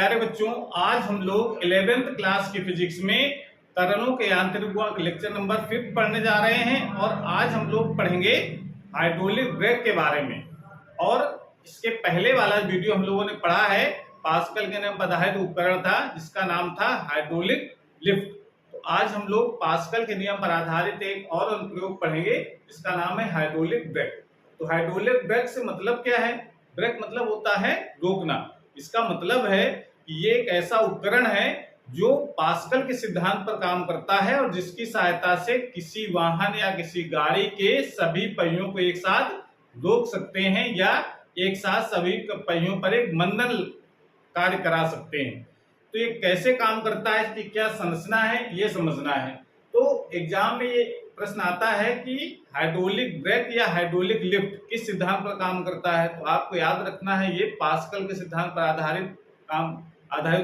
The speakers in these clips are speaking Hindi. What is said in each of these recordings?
प्यारे बच्चों, आज हम लोग 11th क्लास की फिजिक्स में तरलों के यांत्रिक गुण लेक्चर नंबर 5 पढ़ने जा रहे हैं। और आज हम लोग पढ़ेंगे हाइड्रोलिक ब्रेक के बारे में। और इसके पहले वाला वीडियो हम लोगों ने पढ़ा है, पास्कल के नियम पर आधारित उपकरण था जिसका नाम था हाइड्रोलिक लिफ्ट। तो आज हम लोग पास्कल के नियम पर आधारित एक और अनुप्रयोग पढ़ेंगे जिसका नाम है हाइड्रोलिक ब्रेक। तो हाइड्रोलिक ब्रेक से मतलब क्या है? ब्रेक मतलब होता है रोकना। इसका मतलब है कि ये एक ऐसा उपकरण है जो पास्कल के सिद्धांत पर काम करता है और जिसकी सहायता से किसी वाहन या किसी गाड़ी के सभी पहियों को एक साथ रोक सकते हैं या एक साथ सभी पहियों पर एक मंदन कार्य करा सकते हैं। तो ये कैसे काम करता है, इसकी क्या संरचना है, ये समझना है। तो एग्जाम में ये प्रश्न आता है कि हाइड्रोलिक ब्रेक या हाइड्रोलिक लिफ्ट किस सिद्धांत पर काम करता है। तो आपको याद रखना है ये पास्कल के सिद्धांत पर आधारित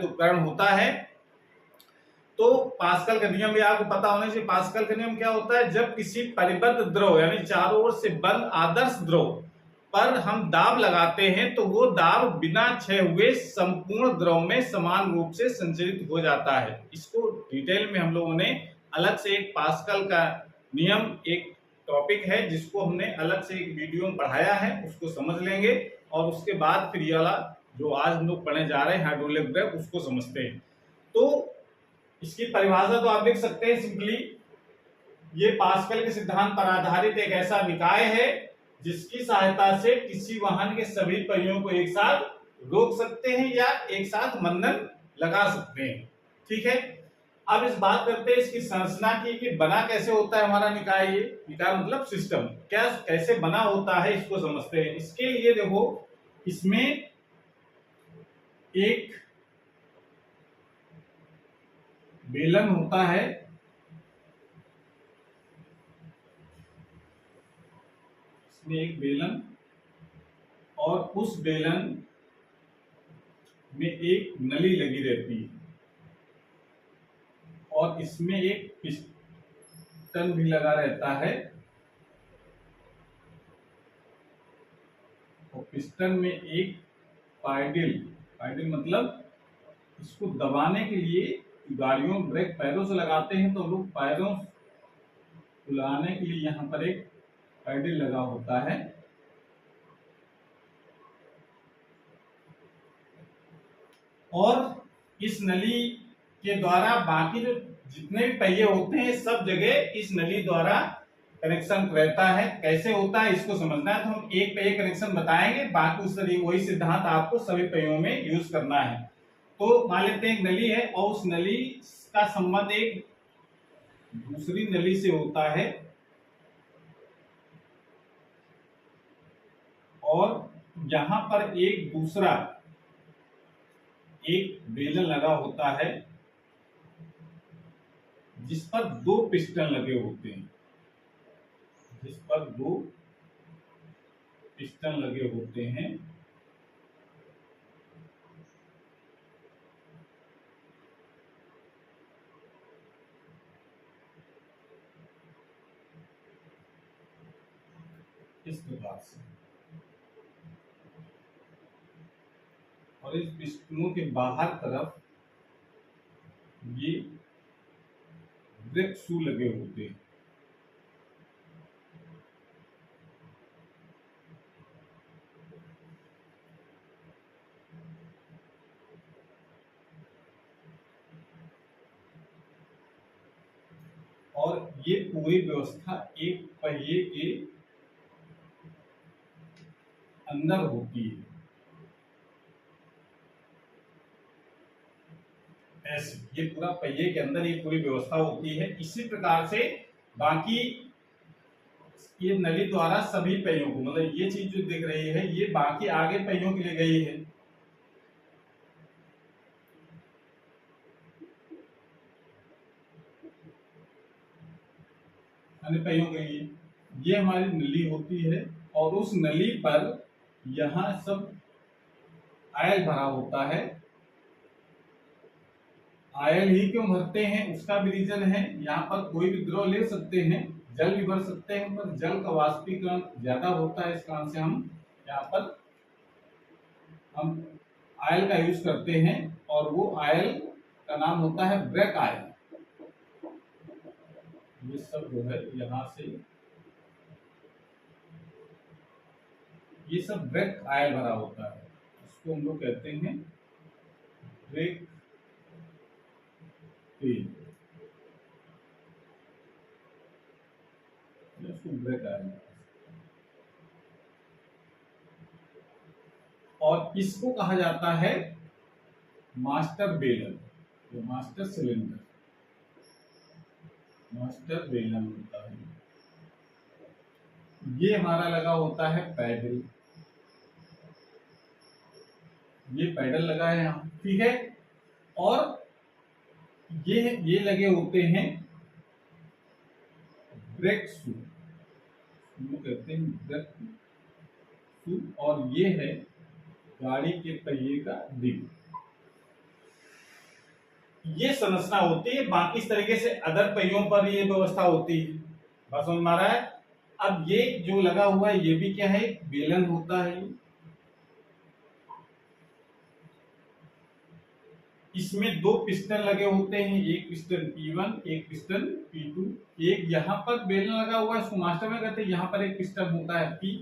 उपकरण होता है। तो पास्कल का नियम भी आपको पता होना चाहिए। पास्कल का नियम क्या होता है? जब किसी परिबद्ध द्रव यानी चारों ओर से बंद आदर्श द्रव पर हम दाब लगाते हैं तो वो दाब बिना क्षय हुए संपूर्ण द्रव में समान रूप से संचरित हो जाता है। इसको डिटेल में हम लोगों ने अलग से एक पास्कल का नियम एक टॉपिक है जिसको हमने अलग से एक वीडियो में पढ़ाया है, उसको समझ लेंगे और उसके बाद फिर ये वाला जो आज हम लोग पढ़ने जा रहे हैं हाइड्रोलिक ब्रेक उसको समझते हैं। तो इसकी परिभाषा तो आप देख सकते हैं सिंपली, ये पास्कल के सिद्धांत पर आधारित एक ऐसा निकाय है जिसकी सहायता से किसी वाहन के सभी पहियों को एक साथ रोक सकते हैं या एक साथ मंदन लगा सकते हैं। ठीक है, अब इस बात करते हैं इसकी संरचना की कि बना कैसे होता है हमारा निकाय। ये निकाय मतलब सिस्टम क्या कैसे बना होता है इसको समझते हैं। इसके लिए देखो, इसमें एक बेलन होता है, इसमें एक बेलन और उस बेलन में एक नली लगी रहती है और इसमें एक पिस्टन भी लगा रहता है और पिस्टन में एक पाइडिल मतलब इसको दबाने के लिए गाड़ियों में ब्रेक पैरों से लगाते हैं तो लोग पैरों को लगाने के लिए यहाँ पर एक पाइडिल लगा होता है। और इस नली के द्वारा बाकी जो जितने भी पहिए होते हैं सब जगह इस नली द्वारा कनेक्शन रहता है। कैसे होता है इसको समझना है तो हम एक पहिए कनेक्शन बताएंगे, बाकी उस वही सिद्धांत आपको सभी पहियों में यूज करना है। तो मान लेते हैं एक नली है और उस नली का संबंध एक दूसरी नली से होता है और यहां पर एक दूसरा एक बेलन लगा होता है जिस पर दो पिस्टन लगे होते हैं, इस प्रकार से। और इस पिस्टनों के बाहर तरफ ये ब्रेक शू लगे होते हैं। और ये पूरी व्यवस्था एक पहिए के अंदर होती है ऐसे, ये पूरा पहिए के अंदर ये पूरी व्यवस्था होती है। इसी प्रकार से बाकी ये नली द्वारा सभी पहियों को, मतलब ये चीज जो दिख रही है ये बाकी आगे पहियों के लिए गई है, पहियों के लिए ये हमारी नली होती है और उस नली पर यहाँ सब आयल भरा होता है। आयल ही क्यों भरते हैं उसका भी रीजन है, यहाँ पर कोई भी द्रव ले सकते हैं, जल भी भर सकते हैं, पर जल का वाष्पीकरण ज्यादा होता है, इस कारण से हम यहाँ पर आयल का यूज करते हैं और वो आयल का नाम होता है ब्रेक आयल। ये सब जो है यहां से ये सब ब्रेक आयल भरा होता है, इसको हम लोग कहते हैं ब्रेक तेल, इसको ब्रेक आयल। और इसको कहा जाता है मास्टर बेलन, जो मास्टर सिलेंडर, मास्टर बेलन होता है। ये हमारा लगा होता है पैडल, ये पैडल लगा है यहाँ, ठीक है। और ये लगे होते हैं ब्रेक शू, कहते हैं ब्रेक शू। और ये है गाड़ी के पहिए का रिम। ये संरचना होती है, बाकी इस तरीके से अदर पहियों पर ये व्यवस्था होती है। बात समझ में आ रहा है। अब ये जो लगा हुआ है ये भी क्या है, बेलन होता है। इसमें दो पिस्टन लगे होते हैं, एक पिस्टन P1, एक पिस्टन P2। एक यहाँ पर बेलन लगा हुआ है, इसको मास्टर में कहते हैं। यहाँ पर एक पिस्टन होता है P।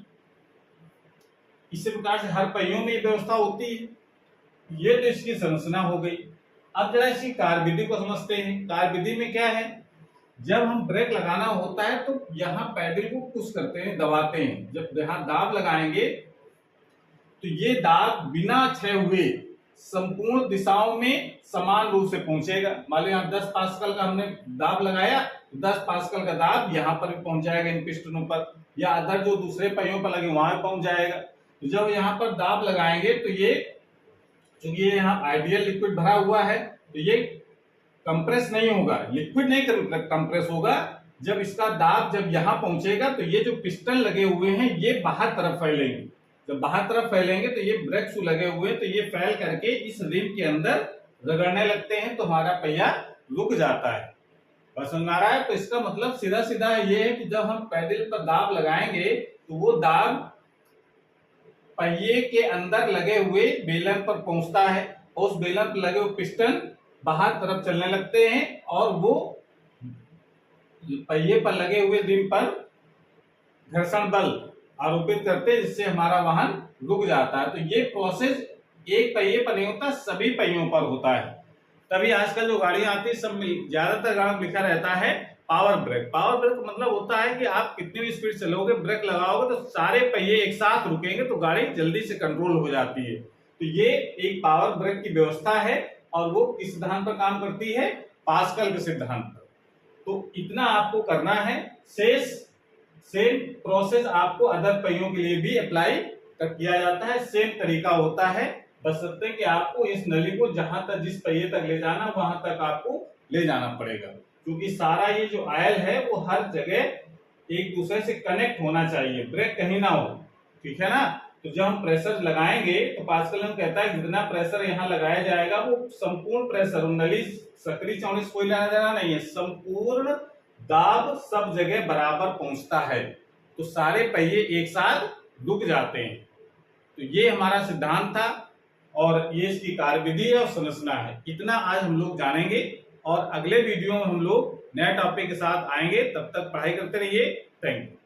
इसी प्रकार से हर पहियों में ये व्यवस्था होती है। ये तो इसकी संरचना हो गई। अब जरा इसकी कार्यविधि को समझते हैं। कार्यविधि में क्या है, जब हम ब्रेक लगाना होता है तो यहाँ पैडल को पुश करते हैं, दबाते हैं। जब यहाँ दाब लगाएंगे तो ये दाब बिना क्षय हुए संपूर्ण दिशाओं में समान रूप से पहुंचेगा। मान लो यहाँ 10 पास्कल का हमने दाब लगाया तो 10 पास्कल का दाब यहाँ पर भी पहुंच जाएगा इन पिस्टनों पर, या अदर जो दूसरे पहियों पर लगे वहां भी पहुंच जाएगा। तो जब यहाँ पर दाब लगाएंगे तो ये चूंकि ये यहाँ आइडियल लिक्विड भरा हुआ है तो ये कंप्रेस नहीं होगा, लिक्विड नहीं कंप्रेस होगा। जब इसका दाब जब यहाँ पहुंचेगा तो ये जो पिस्टन लगे हुए हैं ये बाहर तरफ फैलेंगे। जब बाहर तरफ फैलेंगे तो ये ब्रेक शू लगे हुए तो ये फैल करके इस रिम के अंदर रगड़ने लगते हैं तो हमारा पहिया रुक जाता है। बस समझ आ रहा है। तो इसका मतलब सीधा सीधा ये है कि जब हम पैडल पर दाब लगाएंगे तो वो दाब पहिए के अंदर लगे हुए बेलन पर पहुंचता है, उस बेलन पर लगे हुए पिस्टन बाहर तरफ चलने लगते हैं और वो पहिए पर लगे हुए रिम पर घर्षण बल आरोपित करते हैं, जिससे हमारा वाहन रुक जाता है। तो ये प्रोसेस एक पहिए पर नहीं होता, सभी पहियों पर होता है। तभी आजकल जो गाड़ियां आती है सब में ज्यादातर गाड़ियों में लिखा रहता है पावर ब्रेक। पावर ब्रेक का मतलब होता है कि आप कितनी भी स्पीड चलोगे, ब्रेक लगाओगे तो सारे पहिए एक साथ रुकेंगे तो गाड़ी जल्दी से कंट्रोल हो जाती है। तो ये एक पावर ब्रेक की व्यवस्था है और वो किस सिद्धांत पर काम करती है, पास्कल के सिद्धांत पर। तो इतना आपको करना है। सेम प्रोसेस आपको अदर पहियों के लिए भी अप्लाई किया जाता है, सेम तरीका होता है। बशर्ते कि आपको इस नली को जहां तक जिस पहिए तक ले जाना वहां तक आपको ले जाना पड़ेगा, क्योंकि सारा ये जो आयल है वो हर जगह एक दूसरे से कनेक्ट होना चाहिए, ब्रेक कहीं ना हो, ठीक है ना। तो जब हम प्रेशर लगाएंगे तो पास्कल हम कहता है जितना प्रेशर यहाँ लगाया जाएगा वो संपूर्ण प्रेशर, नली सकरी चौड़ी कोई लेना देना नहीं है, संपूर्ण दाब सब जगह बराबर पहुंचता है तो सारे पहिए एक साथ रुक जाते हैं। तो ये हमारा सिद्धांत था और ये इसकी कार्यविधि और संरचना है। इतना आज हम लोग जानेंगे और अगले वीडियो में हम लोग नए टॉपिक के साथ आएंगे। तब तक पढ़ाई करते रहिए। Thank you.